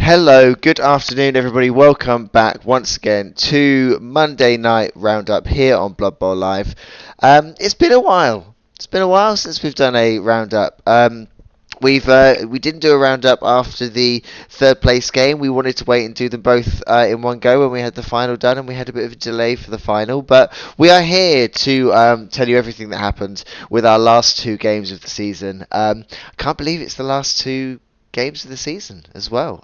Hello, good afternoon, everybody. Welcome back once again to Monday Night Roundup here on Bloodbowl Live. It's been a while. It's been a while since we've done a roundup. We didn't do a roundup after the third place game. We wanted to wait and do them both in one go when we had the final done, and we had a bit of a delay for the final. But we are here to tell you everything that happened with our last two games of the season. I can't believe it's the last two games of the season as well.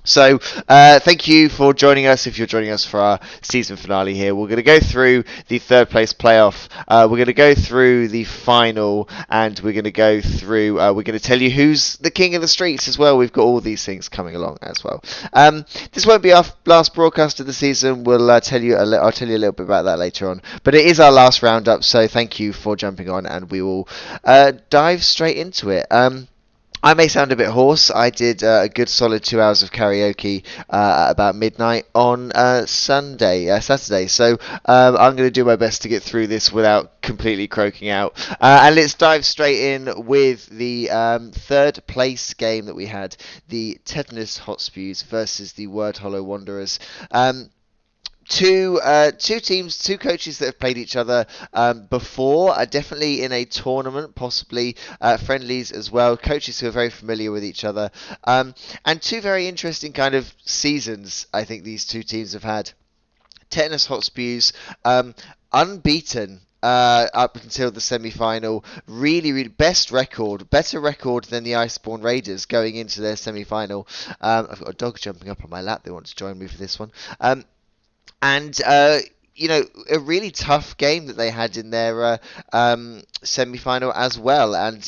Thank you for joining us. If you're joining us for our season finale here, we're going to go through the third place playoff. We're going to go through the final, and we're going to go through. We're going to tell you who's the king of the streets as well. We've got all these things coming along as well. This won't be our last broadcast of the season. I'll tell you a little bit about that later on. But it is our last roundup, so thank you for jumping on, and we will dive straight into it. I may sound a bit hoarse. I did a good solid 2 hours of karaoke at about midnight on Saturday. So I'm going to do my best to get through this without completely croaking out. And let's dive straight in with the third place game that we had: the Tetanus Hotspews versus the Word Hollow Wanderers. Two teams, two coaches that have played each other before, definitely in a tournament, possibly friendlies as well. Coaches who are very familiar with each other, and two very interesting kind of seasons. I think these two teams have had. Tetanus Hotspews, unbeaten. Up until the semi-final, really best record, better record than the Iceborne Raiders going into their semi-final. I've got a dog jumping up on my lap. They want to join me for this one. And a really tough game that they had in their semi-final as well, and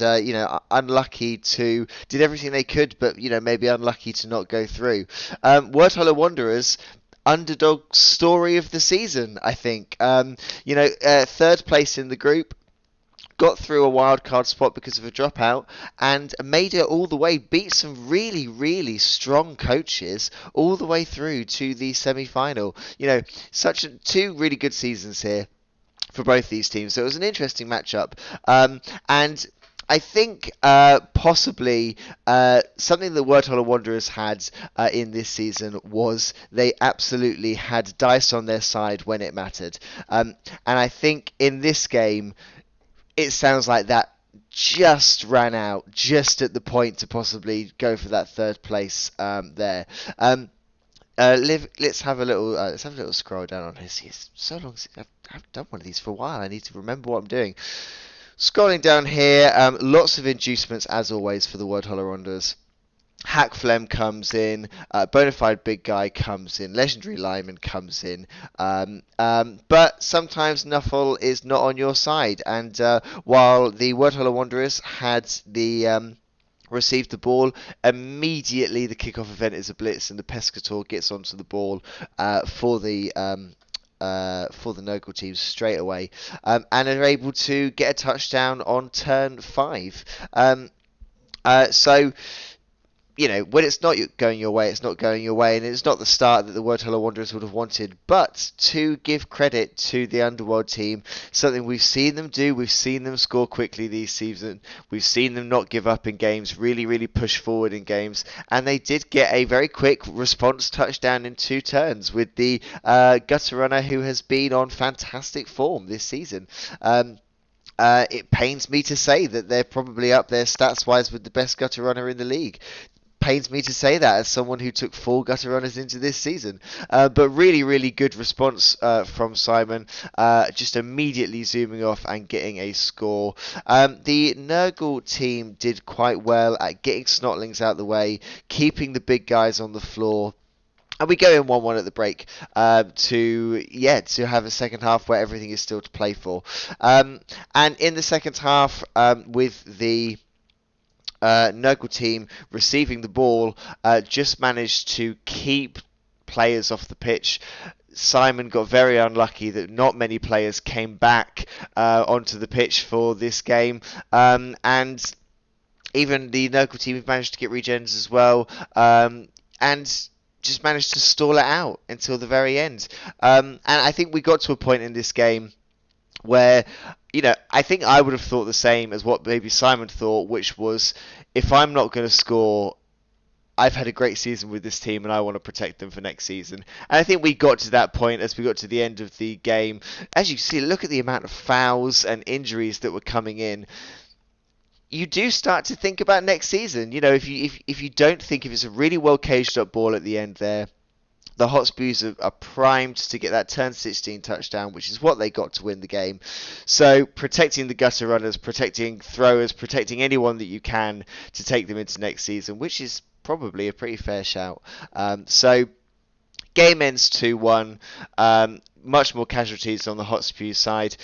unlucky to did everything they could, but maybe unlucky to not go through. Word Hollow Wanderers. Underdog story of the season, I think. Third place in the group, got through a wild card spot because of a dropout, and made it all the way, beat some really strong coaches all the way through to the semi-final. Two really good seasons here for both these teams. So it was an interesting matchup. And I think possibly something the Word Hollow Wanderers had in this season was they absolutely had dice on their side when it mattered. And I think in this game, it sounds like that just ran out just at the point to possibly go for that third place there. Let's have a little scroll down on this. It's so long since I've done one of these for a while. I need to remember what I'm doing. Scrolling down here, lots of inducements as always for the Word Hollow Wanderers. Hack Flem comes in, Bonafide Big Guy comes in, Legendary Lyman comes in, but sometimes Nuffle is not on your side, and while the Word Hollow Wanderers had the received the ball, immediately the kickoff event is a blitz, and the Pescator gets onto the ball for the Nurgle team straight away, and are able to get a touchdown on turn 5. When it's not going your way, it's not going your way, and it's not the start that the Word Hollow Wanderers would have wanted. But to give credit to the Underworld team, something we've seen them do, we've seen them score quickly this season, we've seen them not give up in games, really push forward in games, and they did get a very quick response touchdown in 2 turns with the Gutter Runner, who has been on fantastic form this season. It pains me to say that they're probably up there stats-wise with the best Gutter Runner in the league. Pains me to say that as someone who took 4 Gutter Runners into this season. But really good response from Simon, just immediately zooming off and getting a score. The Nurgle team did quite well at getting Snotlings out the way, keeping the big guys on the floor. And we go in 1-1 at the break to have a second half where everything is still to play for. And in the second half, with the Nurgle team receiving the ball, just managed to keep players off the pitch. Simon got very unlucky that not many players came back onto the pitch for this game, and even the Nurgle team have managed to get regens as well, and just managed to stall it out until the very end. And I think we got to a point in this game where, I think I would have thought the same as what maybe Simon thought, which was, if I'm not going to score, I've had a great season with this team and I want to protect them for next season. And I think we got to that point as we got to the end of the game. As you see, look at the amount of fouls and injuries that were coming in. You do start to think about next season. You know, if you don't think, if it's a really well caged up ball at the end there, the Hotspurs are primed to get that turn 16 touchdown, which is what they got to win the game. So protecting the gutter runners, protecting throwers, protecting anyone that you can to take them into next season, which is probably a pretty fair shout. So game ends 2-1. Much more casualties on the Hotspurs side.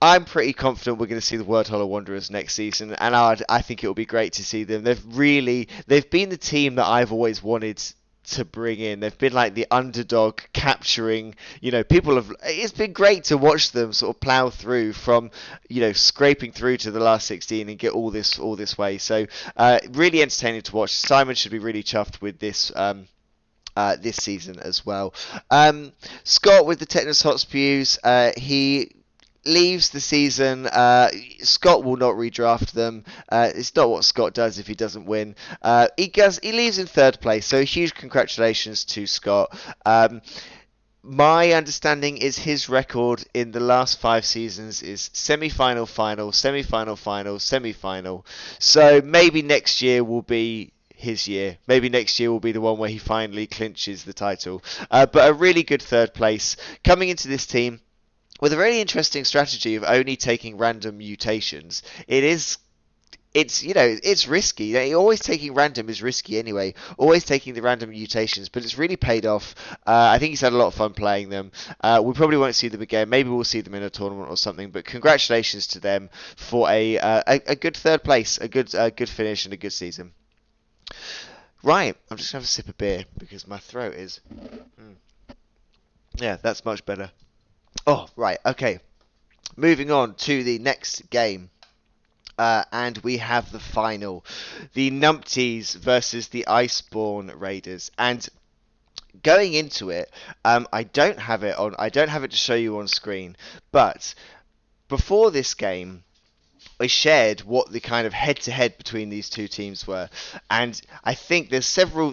I'm pretty confident we're going to see the Word Hollow Wanderers next season, and I think it will be great to see them. They've been the team that I've always wanted to bring in. They've been like the underdog capturing, it's been great to watch them sort of plow through from, scraping through to the last 16 and get all this way. So really entertaining to watch. Simon should be really chuffed with this this season as well. Scott with the Technos Hotspurs, he leaves the season. Scott will not redraft them. It's not what Scott does if he doesn't win. He leaves in third place, so huge congratulations to Scott. My understanding is his record in the last 5 seasons is semi-final, final, semi-final, final, semi-final. So maybe next year will be his year. Maybe next year will be the one where he finally clinches the title. But a really good third place coming into this team with a very interesting strategy of only taking random mutations. It's risky. Always taking random is risky anyway. Always taking the random mutations, but it's really paid off. I think he's had a lot of fun playing them. We probably won't see them again. Maybe we'll see them in a tournament or something. But congratulations to them for a good third place, a good finish, and a good season. Right, I'm just gonna have a sip of beer because my throat is. Yeah, that's much better. Oh, right, okay. Moving on to the next game. And we have the final. The Numpties versus the Iceborne Raiders. And going into it, I don't have it to show you on screen. But before this game, I shared what the kind of head-to-head between these two teams were, and I think there's several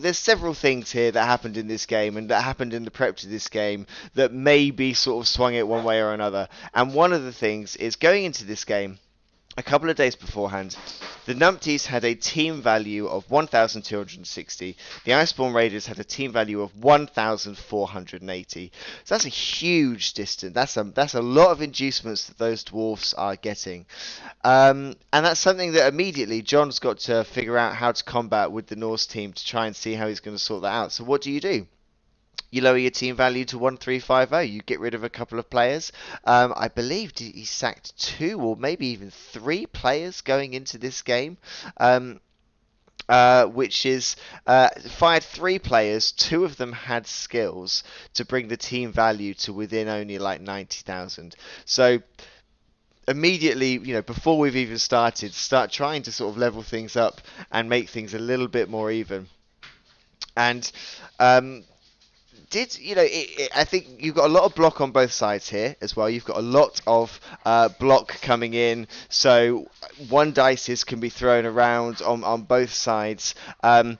things here that happened in this game and that happened in the prep to this game that maybe sort of swung it one way or another. And one of the things is going into this game, a couple of days beforehand, the Numpties had a team value of 1,260. The Iceborne Raiders had a team value of 1,480. So that's a huge distance. That's a lot of inducements that those dwarfs are getting. And that's something that immediately John's got to figure out how to combat with the Norse team to try and see how he's going to sort that out. So what do? You lower your team value to 1,350. You get rid of a couple of players. I believe he sacked 2 or maybe even 3 players going into this game. Which is fired 3 players. 2 of them had skills to bring the team value to within only like 90,000. So immediately, before we've even start trying to sort of level things up and make things a little bit more even. And I think you've got a lot of block on both sides here as well. You've got a lot of block coming in, so one dices can be thrown around on both sides. And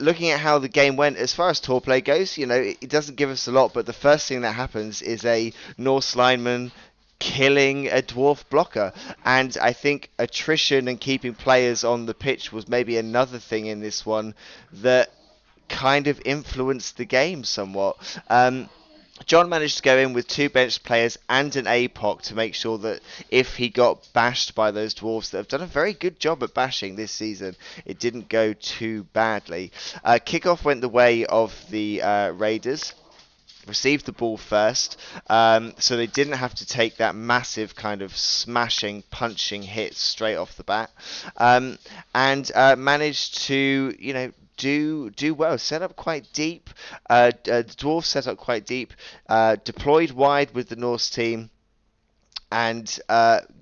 looking at how the game went, as far as tour play goes, it doesn't give us a lot, but the first thing that happens is a Norse lineman killing a dwarf blocker, and I think attrition and keeping players on the pitch was maybe another thing in this one that kind of influenced the game somewhat. John managed to go in with 2 bench players and an APOC to make sure that if he got bashed by those dwarves that have done a very good job at bashing this season, it didn't go too badly. Kickoff went the way of the Raiders. Received the ball first, so they didn't have to take that massive kind of smashing, punching hit straight off the bat, and managed to, do well. Set up quite deep. The Dwarves set up quite deep. Deployed wide with the Norse team, and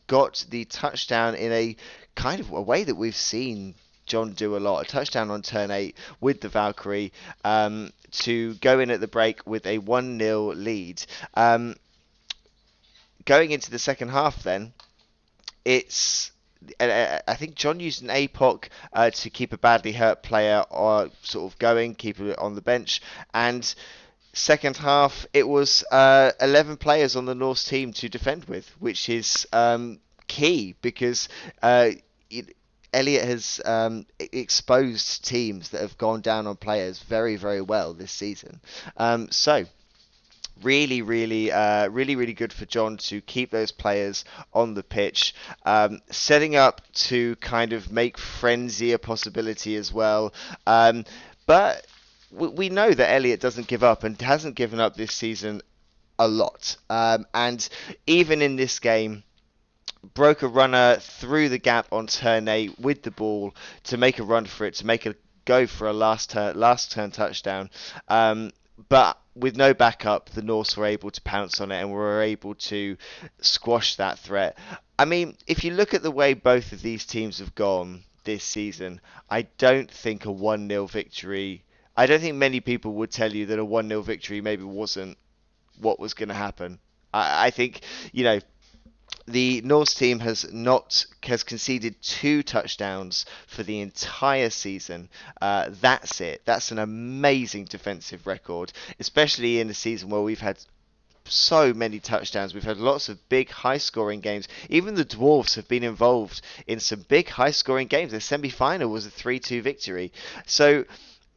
got the touchdown in a kind of a way that we've seen John do a lot. A touchdown on turn 8 with the Valkyrie to go in at the break with a 1-0 lead. Going into the second half then, it's I think John used an APOC to keep a badly hurt player sort of going, keep it on the bench, and second half it was 11 players on the Norse team to defend with, which is key because Elliot has exposed teams that have gone down on players very, very well this season. So really good for John to keep those players on the pitch, setting up to kind of make frenzy a possibility as well. But we know that Elliot doesn't give up and hasn't given up this season a lot. And even in this game, broke a runner through the gap on turn 8 with the ball to make a run for it, to make a go for a last turn touchdown. But with no backup, the Norse were able to pounce on it and were able to squash that threat. I mean, if you look at the way both of these teams have gone this season, I don't think a 1-0 victory. I don't think many people would tell you that a 1-0 victory maybe wasn't what was going to happen. I think, the Norse team has conceded 2 touchdowns for the entire season. That's it. That's an amazing defensive record, especially in a season where we've had so many touchdowns. We've had lots of big, high-scoring games. Even the Dwarves have been involved in some big, high-scoring games. The semi-final was a 3-2 victory. So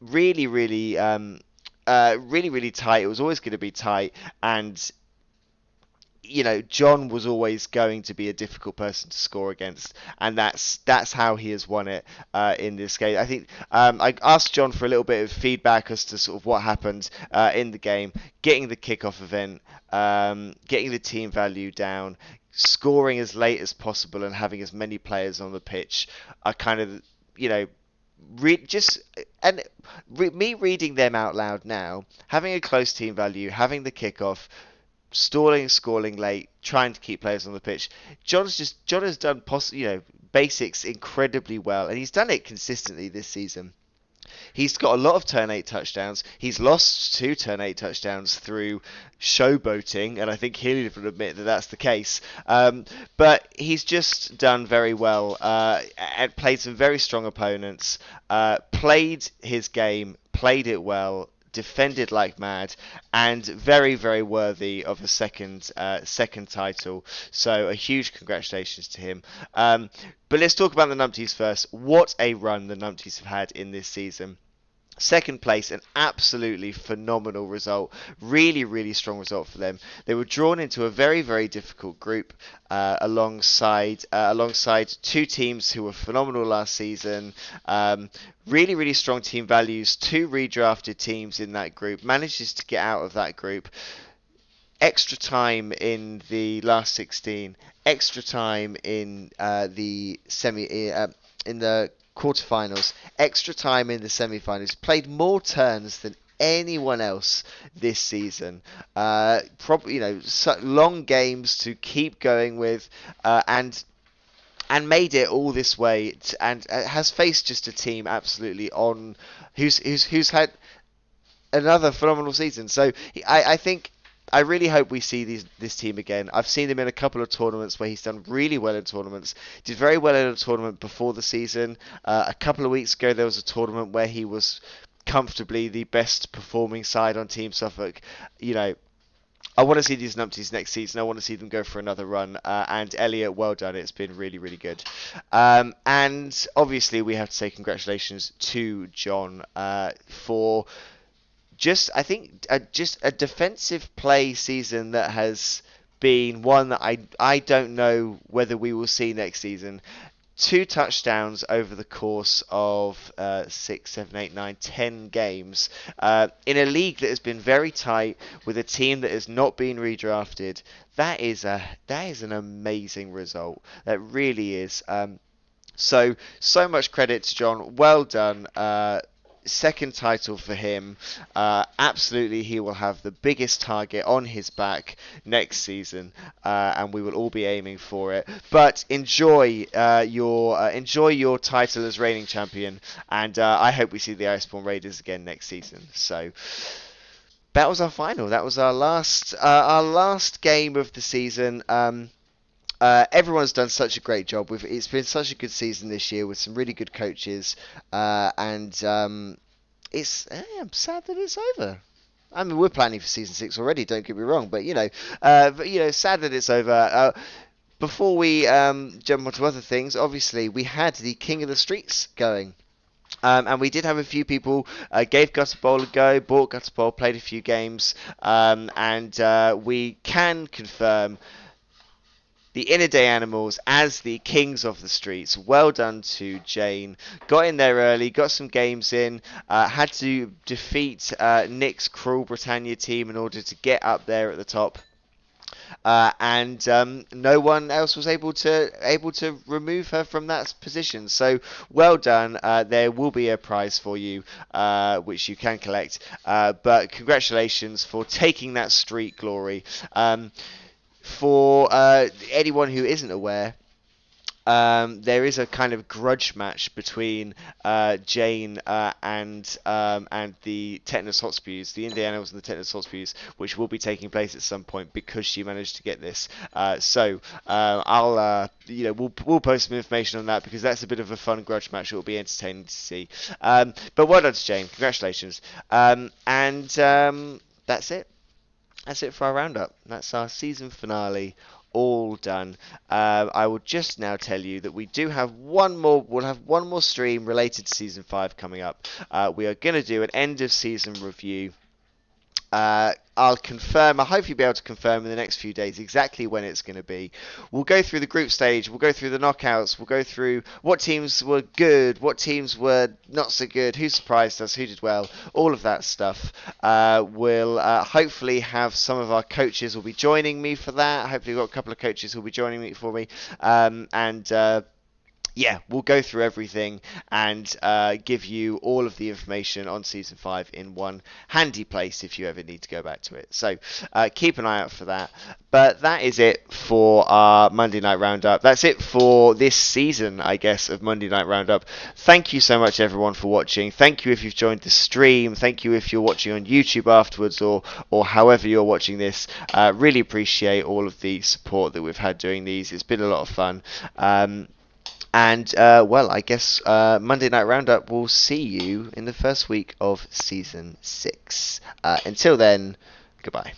really tight. It was always going to be tight, and John was always going to be a difficult person to score against, and that's how he has won it in this game. I think I asked John for a little bit of feedback as to sort of what happened in the game, getting the kickoff event, getting the team value down, scoring as late as possible, and having as many players on the pitch. I kind of, me reading them out loud now, having a close team value, having the kickoff, scoring late, trying to keep players on the pitch. John has done basics incredibly well, and he's done it consistently this season. He's got a lot of turn 8 touchdowns. He's lost 2 turn 8 touchdowns through showboating, and I think he'll even admit that that's the case. But he's just done very well and played some very strong opponents, played his game, played it well, defended like mad, and very, very worthy of a second title. So a huge congratulations to him. But let's talk about the Numpties first. What a run the Numpties have had in this season. Second place, an absolutely phenomenal result. Really strong result for them. They were drawn into a very, very difficult group alongside 2 teams who were phenomenal last season. Really strong team values. 2 redrafted teams in that group. Manages to get out of that group. Extra time in the last 16. Extra time in the quarterfinals, extra time in the semi-finals, played more turns than anyone else this season. Probably, long games to keep going with, and made it all this way, and has faced just a team absolutely on who's had another phenomenal season. So I think. I really hope we see this team again. I've seen him in a couple of tournaments where he's done really well in tournaments. Did very well in a tournament before the season. A couple of weeks ago, there was a tournament where he was comfortably the best performing side on Team Suffolk. I want to see these Numpties next season. I want to see them go for another run. And Elliot, well done. It's been really good. And obviously, we have to say congratulations to John for... I think just a defensive play season that has been one that I don't know whether we will see next season. 2 touchdowns over the course of 6, 7, 8, 9, 10 games in a league that has been very tight with a team that has not been redrafted. That is an amazing result. That really is. So much credit to John. Well done. Second title for him. Absolutely, he will have the biggest target on his back next season, and we will all be aiming for it. But enjoy your title as reigning champion, and I hope we see the Iceborne Raiders again next season. So that was our final. That was our last game of the season. Everyone's done such a great job. It's been such a good season this year with some really good coaches, and I'm sad that it's over. I mean, we're planning for season 6 already. Don't get me wrong, but sad that it's over. Before we jump onto other things, obviously we had the King of the Streets going. And we did have a few people gave Gutter Bowl a go, bought Gutter Bowl, played a few games, and we can confirm the Inner Day Animals as the kings of the streets. Well done to Jane. Got in there early, got some games in, had to defeat Nick's Cruel Britannia team in order to get up there at the top. And no one else was able to remove her from that position. So well done. There will be a prize for you, which you can collect. But congratulations for taking that street glory. For anyone who isn't aware, there is a kind of grudge match between Jane and the Tetanus Hotspews, the Indianos and the Tetanus Hotspews, which will be taking place at some point because she managed to get this. We'll post some information on that because that's a bit of a fun grudge match. It will be entertaining to see. But well done to Jane. Congratulations. That's it. That's it for our roundup. That's our season finale, all done. I will just now tell you that we do have one more. We'll have one more stream related to season 5 coming up. We are going to do an end of season review. I'll confirm. I'll hopefully be able to confirm in the next few days exactly when it's going to be. We'll go through the group stage. We'll go through the knockouts. We'll go through what teams were good, what teams were not so good, who surprised us, who did well, all of that stuff. We'll hopefully have some of our coaches will be joining me for that. Hopefully, we've got a couple of coaches who will be joining me for me. Yeah, we'll go through everything and give you all of the information on Season 5 in one handy place if you ever need to go back to it. So keep an eye out for that. But that is it for our Monday Night Roundup. That's it for this season, I guess, of Monday Night Roundup. Thank you so much, everyone, for watching. Thank you if you've joined the stream. Thank you if you're watching on YouTube afterwards or however you're watching this. Really appreciate all of the support that we've had doing these. It's been a lot of fun. I guess Monday Night Roundup will see you in the first week of Season 6. Until then, goodbye.